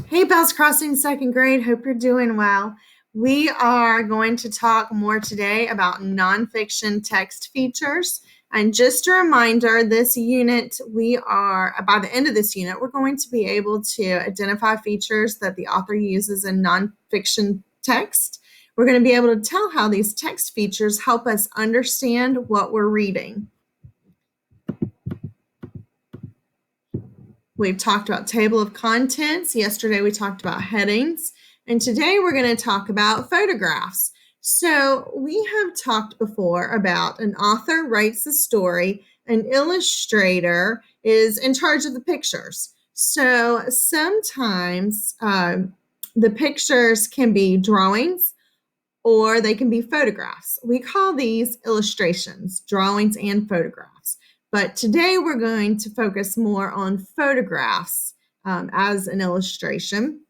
Hey, Bells Crossing second grade. Hope you're doing well. We are going to talk more today about nonfiction text features. And just a reminder, this unit, by the end of this unit, we're going to be able to identify features that the author uses in nonfiction text. We're going to be able to tell how these text features help us understand what we're reading. We've talked about table of contents. Yesterday we talked about headings. And today we're going to talk about photographs. So we have talked before about an author writes a story, an illustrator is in charge of the pictures. So sometimes the pictures can be drawings or they can be photographs. We call these illustrations, drawings and photographs. But today we're going to focus more on photographs as an illustration.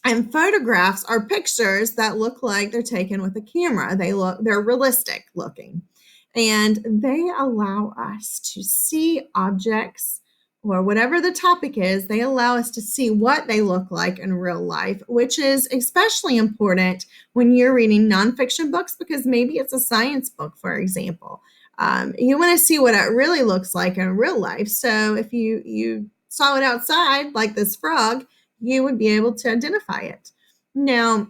And photographs are pictures that look like they're taken with a camera. They're realistic looking. And they allow us to see objects or whatever the topic is, they allow us to see what they look like in real life, which is especially important when you're reading nonfiction books because maybe it's a science book, for example. You want to see what it really looks like in real life. So if you saw it outside, like this frog, you would be able to identify it. Now,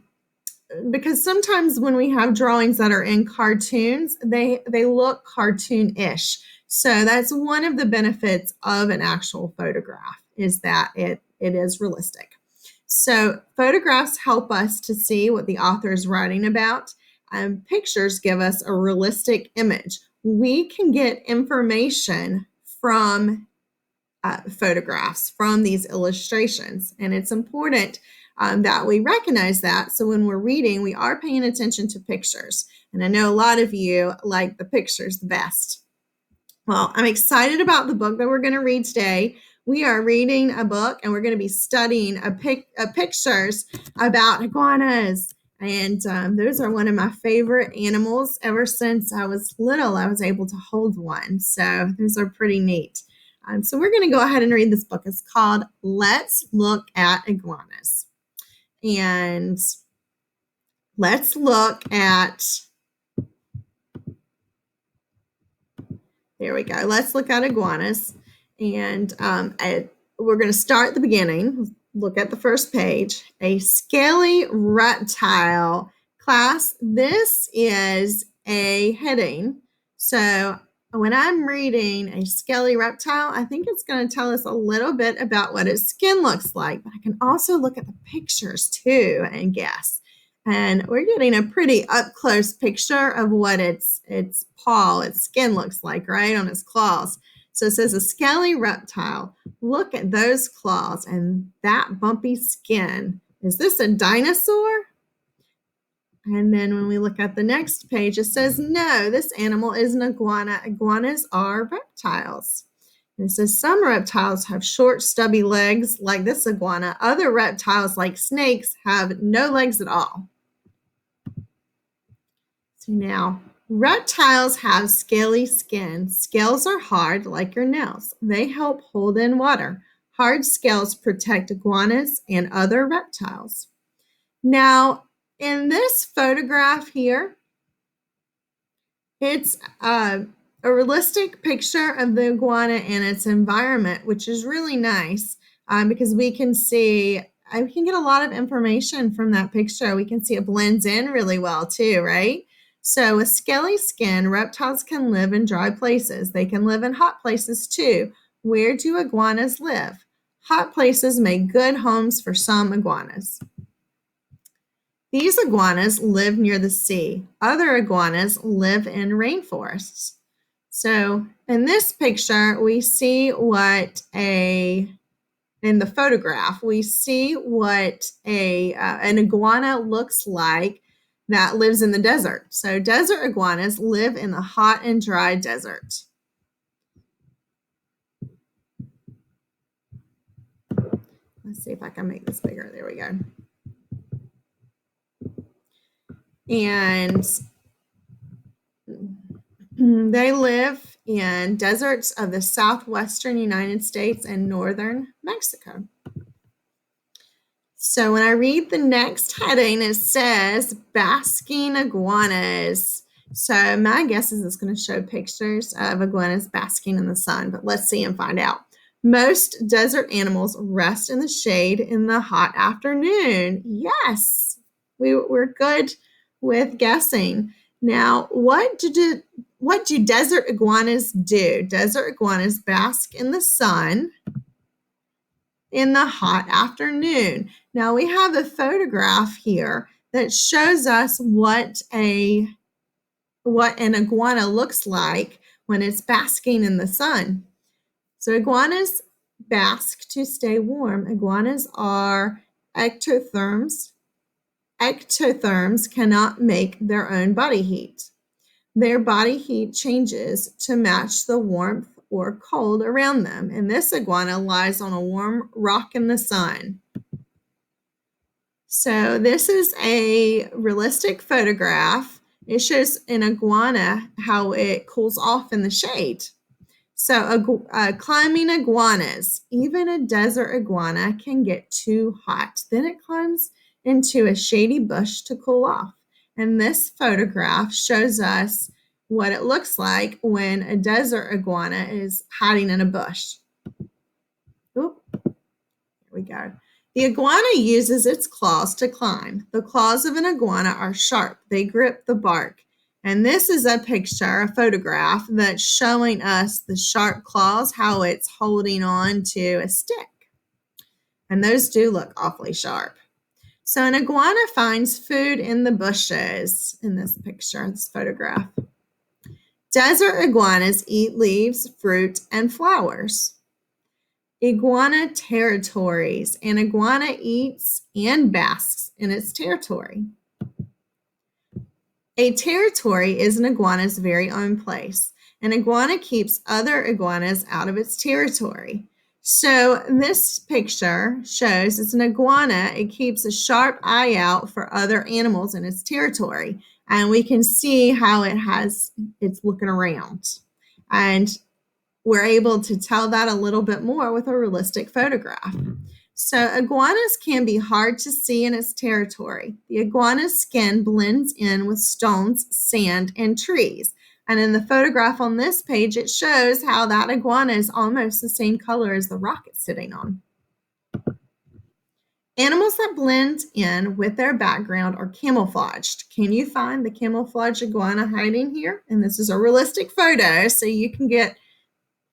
because sometimes when we have drawings that are in cartoons, they look cartoon-ish. So that's one of the benefits of an actual photograph is that it is realistic. So photographs help us to see what the author is writing about. Pictures give us a realistic image. We can get information from photographs, from these illustrations, and it's important that we recognize that. So when we're reading, we are paying attention to pictures. And I know a lot of you like the pictures the best. Well, I'm excited about the book that we're going to read today. We are reading a book and we're going to be studying pictures about iguanas. And those are one of my favorite animals. Ever since I was little, I was able to hold one. So those are pretty neat. So we're going to go ahead and read this book. It's called Let's Look at Iguanas. And let's look at, there we go. Let's look at iguanas. And we're going to start at the beginning. Look at the first page. A scaly reptile. Class, this is a heading. So when I'm reading a scaly reptile, I think it's going to tell us a little bit about what its skin looks like, but I can also look at the pictures too and guess. And we're getting a pretty up-close picture of what its skin looks like, right, on its claws. So it says a scaly reptile. Look at those claws and that bumpy skin. Is this a dinosaur? And then when we look at the next page, it says, no, this animal is an iguana. Iguanas are reptiles. And it says some reptiles have short, stubby legs like this iguana. Other reptiles, like snakes, have no legs at all. So now, reptiles have scaly skin. Scales are hard like your nails. They help hold in water. Hard scales protect iguanas and other reptiles. Now, in this photograph here, it's a realistic picture of the iguana and its environment, which is really nice because we can see, we can get a lot of information from that picture. We can see it blends in really well too, right? So with scaly skin, reptiles can live in dry places. They can live in hot places too. Where do iguanas live? Hot places make good homes for some iguanas. These iguanas live near the sea. Other iguanas live in rainforests. So in this picture, we see in the photograph, we see what an iguana looks like that lives in the desert. So desert iguanas live in the hot and dry desert. Let's see if I can make this bigger. There we go. And they live in deserts of the southwestern United States and northern Mexico. So when I read the next heading, it says basking iguanas. So my guess is it's going to show pictures of iguanas basking in the sun, but let's see and find out. Most desert animals rest in the shade in the hot afternoon. Yes, we're good with guessing. Now, what do desert iguanas do? Desert iguanas bask in the sun in the hot afternoon. Now we have a photograph here that shows us what an iguana looks like when it's basking in the sun. So iguanas bask to stay warm. Iguanas are ectotherms. Ectotherms cannot make their own body heat. Their body heat changes to match the warmth or cold around them, and this iguana lies on a warm rock in the sun. So this is a realistic photograph. It shows an iguana how it cools off in the shade. So climbing iguanas, even a desert iguana can get too hot. Then it climbs into a shady bush to cool off. And this photograph shows us what it looks like when a desert iguana is hiding in a bush. Oop, here we go. The iguana uses its claws to climb. The claws of an iguana are sharp. They grip the bark. And this is a picture, a photograph that's showing us the sharp claws, how it's holding on to a stick. And those do look awfully sharp. So an iguana finds food in the bushes in this picture, this photograph. Desert iguanas eat leaves, fruit, and flowers. Iguana territories. An iguana eats and basks in its territory. A territory is an iguana's very own place. An iguana keeps other iguanas out of its territory. So this picture shows it's an iguana. It keeps a sharp eye out for other animals in its territory. And we can see how it's looking around. And we're able to tell that a little bit more with a realistic photograph. So iguanas can be hard to see in its territory. The iguana's skin blends in with stones, sand, and trees. And in the photograph on this page, it shows how that iguana is almost the same color as the rock it's sitting on. Animals that blend in with their background are camouflaged. Can you find the camouflage iguana hiding here? And this is a realistic photo, so you can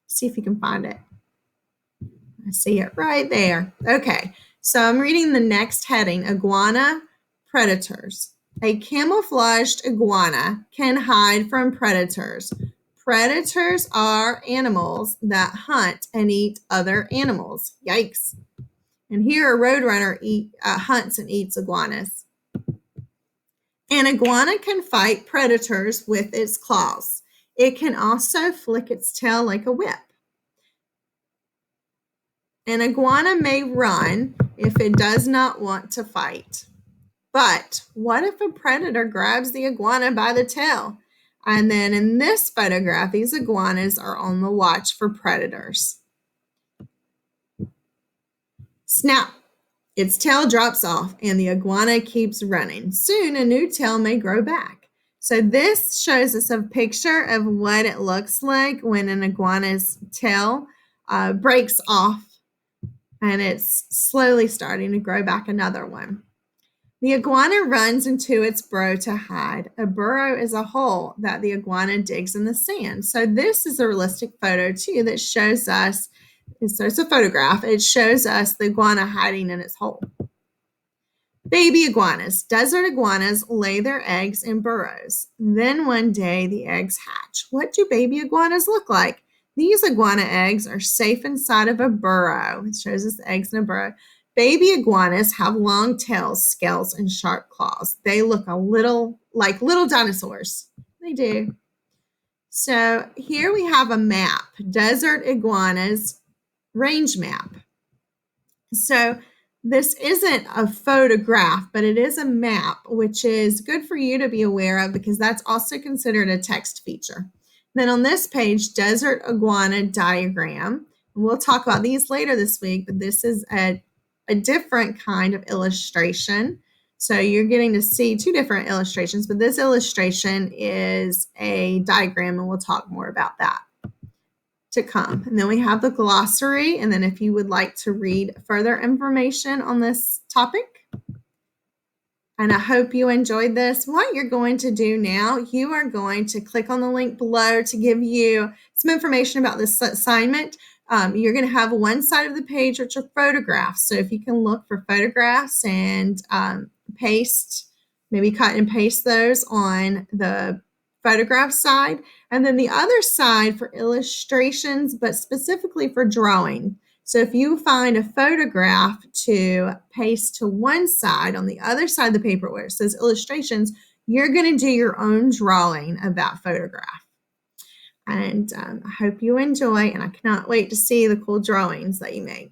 see if you can find it. I see it right there. Okay, so I'm reading the next heading, iguana predators. A camouflaged iguana can hide from predators. Predators are animals that hunt and eat other animals. Yikes. And here a roadrunner hunts and eats iguanas. An iguana can fight predators with its claws. It can also flick its tail like a whip. An iguana may run if it does not want to fight. But what if a predator grabs the iguana by the tail? And then in this photograph, these iguanas are on the watch for predators. Snap! Its tail drops off and the iguana keeps running. Soon a new tail may grow back. So this shows us a picture of what it looks like when an iguana's tail breaks off and it's slowly starting to grow back another one. The iguana runs into its burrow to hide. A burrow is a hole that the iguana digs in the sand. So this is a realistic photo too that shows us, so it's a photograph, it shows us the iguana hiding in its hole. Baby iguanas. Desert iguanas lay their eggs in burrows. Then one day the eggs hatch. What do baby iguanas look like? These iguana eggs are safe inside of a burrow. It shows us the eggs in a burrow. Baby iguanas have long tails, scales, and sharp claws. They look a little like little dinosaurs. They do. So here we have a map, desert iguanas range map. So this isn't a photograph, but it is a map, which is good for you to be aware of because that's also considered a text feature. Then on this page, desert iguana diagram. And we'll talk about these later this week, but this is a a different kind of illustration. So you're getting to see two different illustrations, but this illustration is a diagram, and we'll talk more about that to come. And then we have the glossary, and then if you would like to read further information on this topic, and I hope you enjoyed this. What you're going to do now, you are going to click on the link below to give you some information about this assignment. You're going to have one side of the page which are photographs. So if you can look for photographs and paste, maybe cut and paste those on the photograph side. And then the other side for illustrations, but specifically for drawing. So if you find a photograph to paste to one side, on the other side of the paper where it says illustrations, you're going to do your own drawing of that photograph. And I hope you enjoy, and I cannot wait to see the cool drawings that you make.